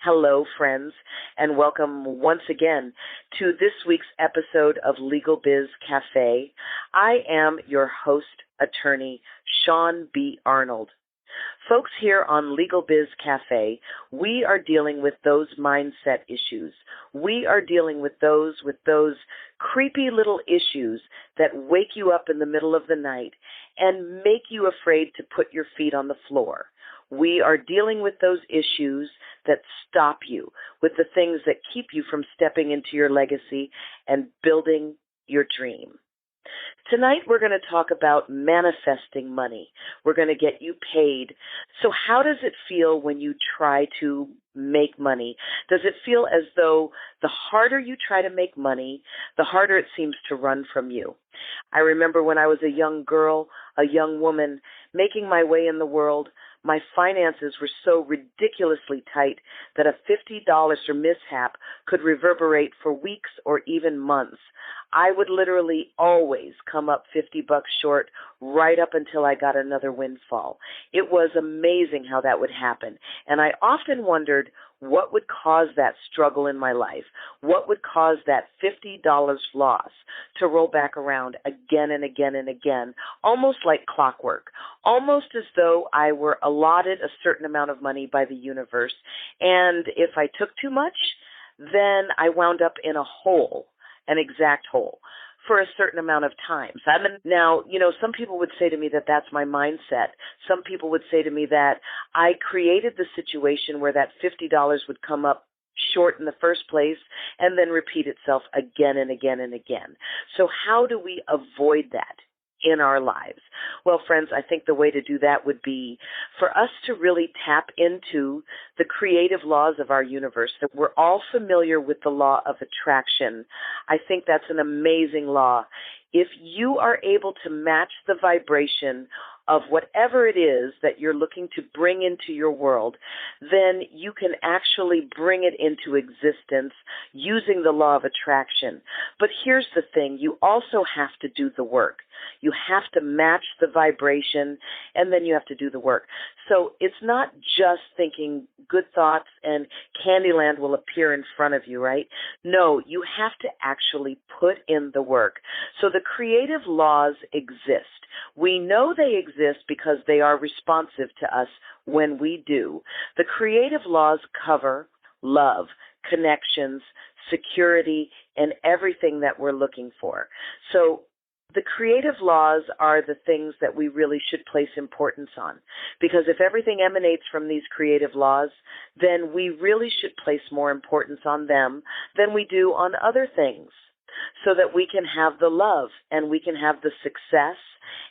Hello, friends, and welcome once again to this week's episode of LegalBiz Cafe. I am your host, attorney Shaune B. Arnold. Folks, here on LegalBiz Cafe, we are dealing with those mindset issues. We are dealing with those creepy little issues that wake you up in the middle of the night and make you afraid to put your feet on the floor. We are dealing with those issues that stop you, with the things that keep you from stepping into your legacy and building your dream. Tonight, we're going to talk about manifesting money. We're going to get you paid. So how does it feel when you try to make money? Does it feel as though the harder you try to make money, the harder it seems to run from you? I remember when I was a young girl, a young woman, making my way in the world, my finances were so ridiculously tight that a $50 mishap could reverberate for weeks or even months. I would literally always come up $50 short right up until I got another windfall. It was amazing how that would happen. And I often wondered what would cause that struggle in my life, what would cause that $50 loss to roll back around again and again and again, almost like clockwork, almost as though I were allotted a certain amount of money by the universe. And if I took too much, then I wound up in a hole, an exact hole, for a certain amount of time. Now, some people would say to me that that's my mindset. Some people would say to me that I created the situation where that $50 would come up short in the first place and then repeat itself again and again and again. So how do we avoid that in our lives? Well, friends, I think the way to do that would be for us to really tap into the creative laws of our universe. That we're all familiar with the law of attraction. I think that's an amazing law. If you are able to match the vibration of whatever it is that you're looking to bring into your world, then you can actually bring it into existence using the law of attraction. But here's the thing, you also have to do the work. You have to match the vibration, and then you have to do the work. So it's not just thinking good thoughts and Candyland will appear in front of you, right? No, you have to actually put in the work. So the creative laws exist. We know they exist because they are responsive to us when we do. The creative laws cover love, connections, security, and everything that we're looking for. So the creative laws are the things that we really should place importance on, because if everything emanates from these creative laws, then we really should place more importance on them than we do on other things, so that we can have the love and we can have the success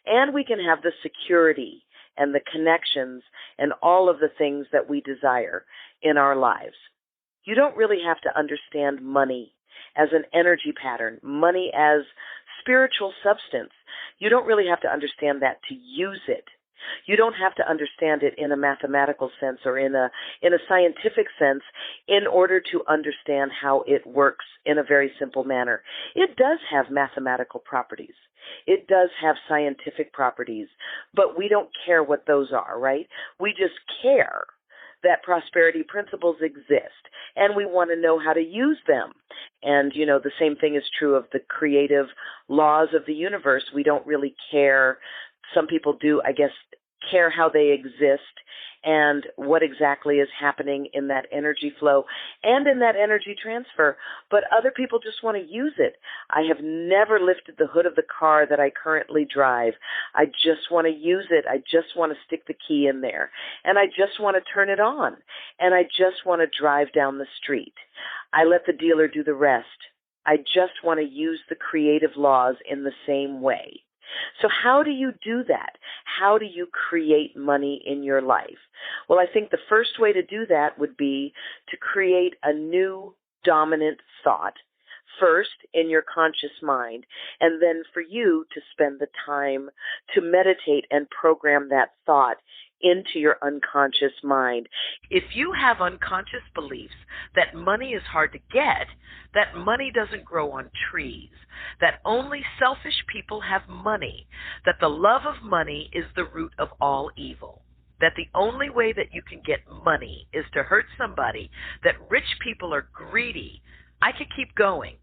and we can have the security and the connections and all of the things that we desire in our lives. You don't really have to understand money as an energy pattern, money as spiritual substance. You don't really have to understand that to use it. You don't have to understand it in a mathematical sense or in a scientific sense in order to understand how it works in a very simple manner. It does have mathematical properties. It does have scientific properties, but we don't care what those are, right? We just care that prosperity principles exist, and we want to know how to use them. And, the same thing is true of the creative laws of the universe. We don't really care. Some people do, I guess, care how they exist and what exactly is happening in that energy flow and in that energy transfer, but other people just want to use it. I have never lifted the hood of the car that I currently drive. I just want to use it. I just want to stick the key in there, and I just want to turn it on, and I just want to drive down the street. I let the dealer do the rest. I just want to use the creative laws in the same way. So how do you do that? How do you create money in your life? Well, I think the first way to do that would be to create a new dominant thought, first in your conscious mind, and then for you to spend the time to meditate and program that thought into your unconscious mind. If you have unconscious beliefs that money is hard to get, that money doesn't grow on trees, that only selfish people have money, that the love of money is the root of all evil, that the only way that you can get money is to hurt somebody, that rich people are greedy, I could keep going.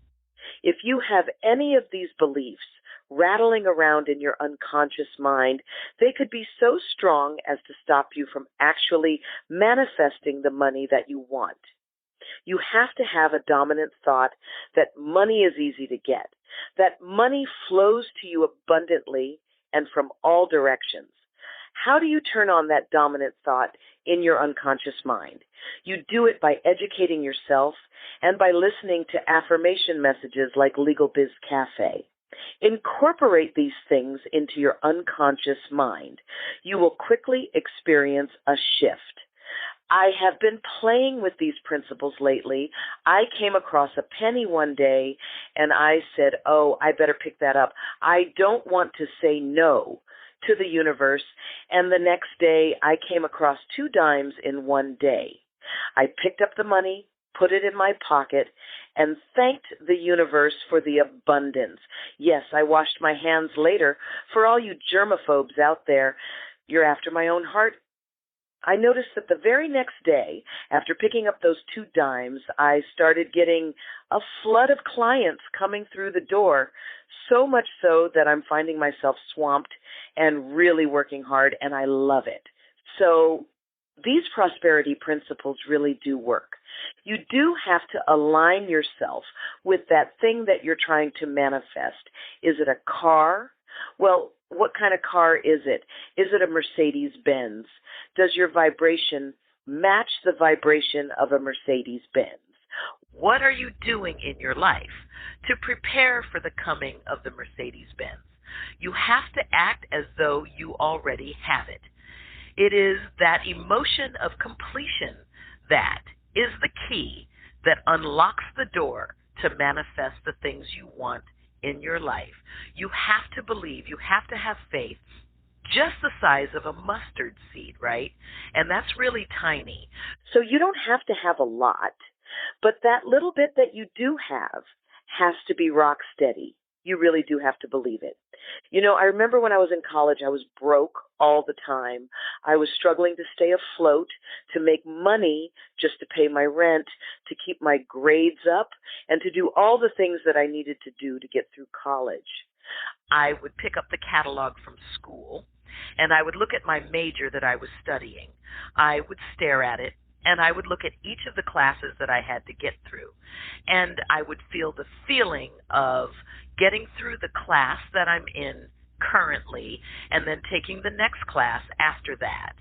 If you have any of these beliefs rattling around in your unconscious mind, they could be so strong as to stop you from actually manifesting the money that you want. You have to have a dominant thought that money is easy to get, that money flows to you abundantly and from all directions. How do you turn on that dominant thought in your unconscious mind? You do it by educating yourself and by listening to affirmation messages like LegalBiz Cafe. Incorporate these things into your unconscious mind. You will quickly experience a shift. I have been playing with these principles lately. I came across a penny one day and I said, oh, I better pick that up. I don't want to say no to the universe. And the next day I came across 2 dimes in one day. I picked up the money, put it in my pocket, and thanked the universe for the abundance. Yes, I washed my hands later. For all you germaphobes out there, you're after my own heart. I noticed that the very next day, after picking up those 2 dimes, I started getting a flood of clients coming through the door, so much so that I'm finding myself swamped and really working hard, and I love it. So these prosperity principles really do work. You do have to align yourself with that thing that you're trying to manifest. Is it a car? Well, what kind of car is it? Is it a Mercedes-Benz? Does your vibration match the vibration of a Mercedes-Benz? What are you doing in your life to prepare for the coming of the Mercedes-Benz? You have to act as though you already have it. It is that emotion of completion that is the key that unlocks the door to manifest the things you want in your life. You have to believe, you have to have faith, just the size of a mustard seed, right? And that's really tiny. So you don't have to have a lot, but that little bit that you do have has to be rock steady. You really do have to believe it. You know, I remember when I was in college, I was broke all the time. I was struggling to stay afloat, to make money just to pay my rent, to keep my grades up, and to do all the things that I needed to do to get through college. I would pick up the catalog from school, and I would look at my major that I was studying. I would stare at it, and I would look at each of the classes that I had to get through. And I would feel the feeling of getting through the class that I'm in currently and then taking the next class after that.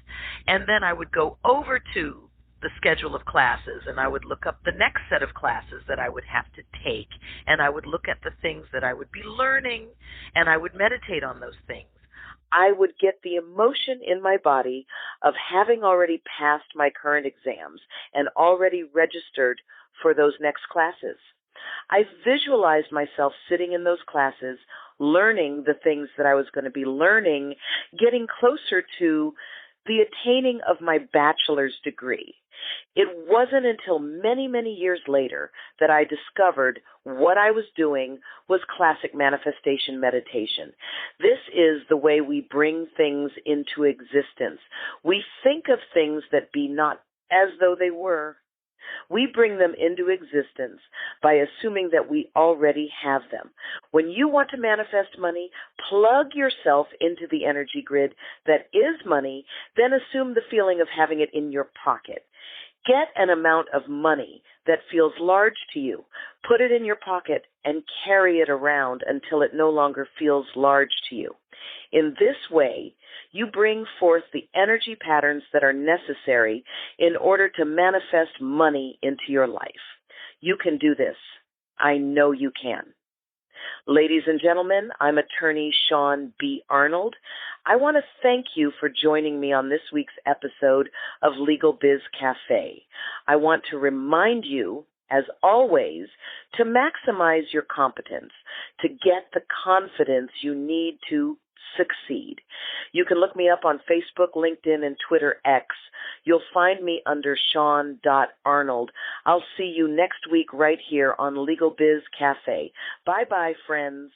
And then I would go over to the schedule of classes and I would look up the next set of classes that I would have to take. And I would look at the things that I would be learning and I would meditate on those things. I would get the emotion in my body of having already passed my current exams and already registered for those next classes. I visualized myself sitting in those classes, learning the things that I was going to be learning, getting closer to the attaining of my bachelor's degree. It wasn't until many, many years later that I discovered what I was doing was classic manifestation meditation. This is the way we bring things into existence. We think of things that be not as though they were. We bring them into existence by assuming that we already have them. When you want to manifest money, plug yourself into the energy grid that is money, then assume the feeling of having it in your pocket. Get an amount of money that feels large to you. Put it in your pocket and carry it around until it no longer feels large to you. In this way, you bring forth the energy patterns that are necessary in order to manifest money into your life. You can do this. I know you can. Ladies and gentlemen, I'm attorney Shaune B. Arnold. I want to thank you for joining me on this week's episode of LegalBiz Cafe. I want to remind you, as always, to maximize your competence, to get the confidence you need to succeed. You can look me up on Facebook, LinkedIn, and Twitter X. You'll find me under Shaune.Arnold. I'll see you next week right here on LegalBiz Cafe. Bye-bye, friends.